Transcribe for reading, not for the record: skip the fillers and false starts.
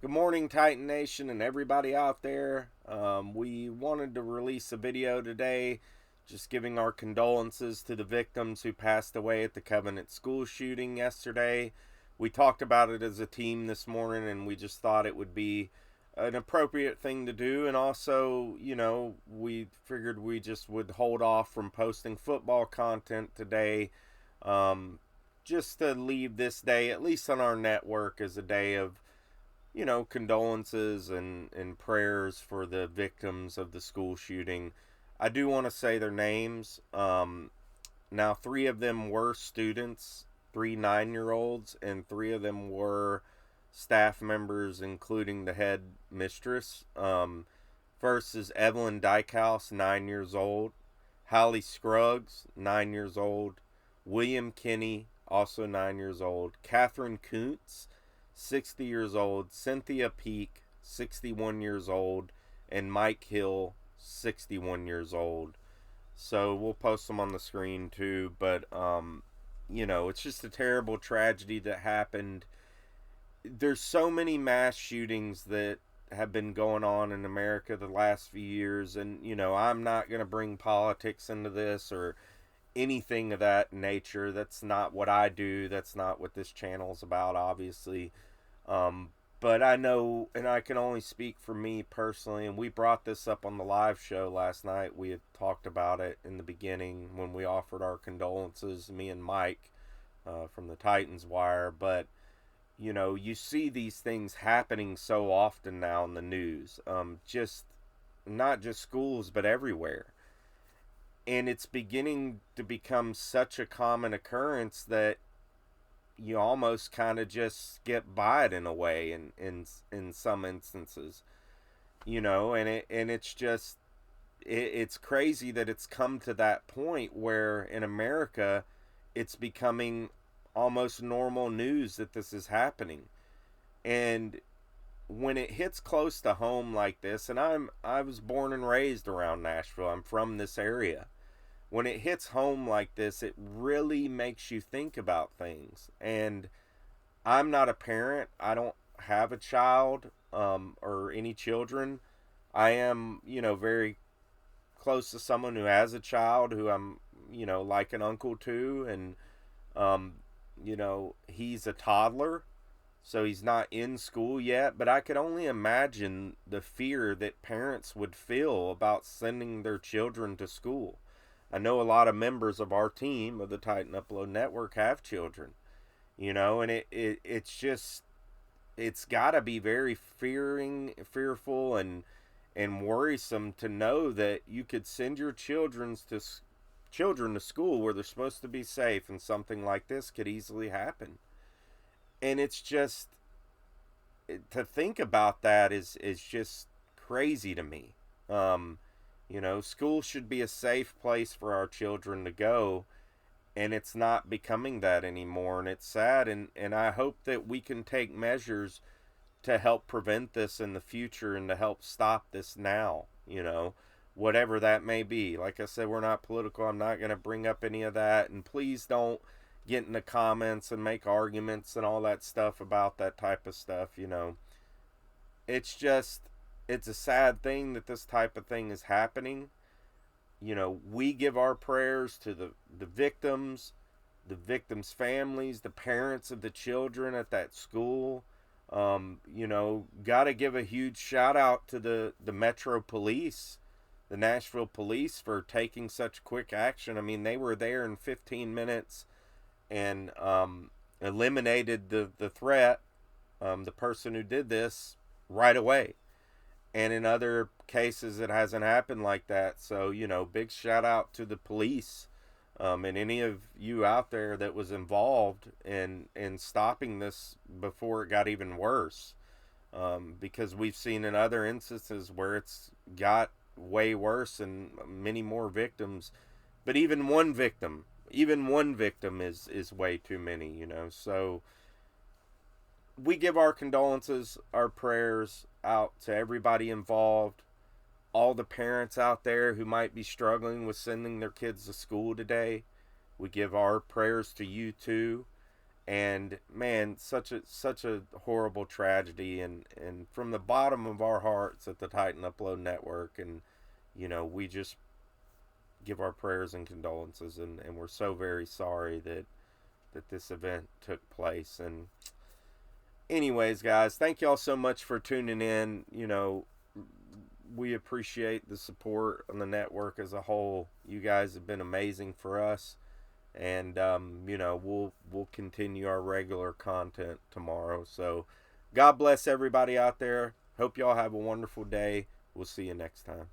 Good morning, Titan Nation, and everybody out there. We wanted to release a video today just giving our condolences to the victims who passed away at the Covenant school shooting yesterday. We talked about it as a team this morning, and we just thought it would be an appropriate thing to do. And also, we figured we just would hold off from posting football content today, just to leave this day, at least on our network, as a day of condolences and prayers for the victims of the school shooting. I do want to say their names. Now, three of them were students, three 9 year olds, and three of them were staff members, including the head mistress. First is Evelyn Dykehouse, 9 years old, Hallie Scruggs, 9 years old, William Kinney, also 9 years old, Catherine Kuntz, 60 years old, Cynthia Peak, 61 years old, and Mike Hill, 61 years old. So we'll post them on the screen too, but it's just a terrible tragedy that happened. There's so many mass shootings that have been going on in America the last few years, and I'm not going to bring politics into this or anything of that nature. That's not what I do. That's not what this channel's about, obviously. Um, but I know, and I can only speak for me personally, and we brought this up on the live show last night. We had talked about it in the beginning when we offered our condolences, me and Mike from the Titans Wire. But, you see these things happening so often now in the news, just not just schools, but everywhere. And it's beginning to become such a common occurrence that you almost kind of just skip by it in a way in some instances, and it's just it's crazy that it's come to that point where in America it's becoming almost normal news that this is happening. And when it hits close to home like this, and I was born and raised around Nashville, I'm from this area. When it hits home like this, it really makes you think about things. And I'm not a parent. I don't have a child, or any children. I am, very close to someone who has a child who I'm, like an uncle to. And, he's a toddler. So he's not in school yet. But I could only imagine the fear that parents would feel about sending their children to school. I know a lot of members of our team of the Titan Upload Network have children, and it's just, it's got to be very fearful and worrisome to know that you could send your children to school where they're supposed to be safe, and something like this could easily happen. And it's just, to think about that is just crazy to me. School should be a safe place for our children to go, and it's not becoming that anymore, and it's sad. And I hope that we can take measures to help prevent this in the future and to help stop this now, whatever that may be. Like I said, we're not political. I'm not going to bring up any of that, and please don't get in the comments and make arguments and all that stuff about that type of stuff. It's just, it's a sad thing that this type of thing is happening. We give our prayers to the victims' families, the parents of the children at that school. Got to give a huge shout out to the Metro Police, the Nashville Police, for taking such quick action. I mean, they were there in 15 minutes and eliminated the threat, the person who did this, right away. And in other cases, it hasn't happened like that. So, big shout out to the police, and any of you out there that was involved in stopping this before it got even worse. Because we've seen in other instances where it's got way worse and many more victims. But even one victim is way too many. So we give our condolences, our prayers out to everybody involved, all the parents out there who might be struggling with sending their kids to school today. We give our prayers to you too. And man, such a horrible tragedy, and from the bottom of our hearts at the Titan Upload Network, and we just give our prayers and condolences, and we're so very sorry that this event took place. And anyways, guys, thank y'all so much for tuning in. We appreciate the support on the network as a whole. You guys have been amazing for us, and we'll continue our regular content tomorrow. So, God bless everybody out there. Hope y'all have a wonderful day. We'll see you next time.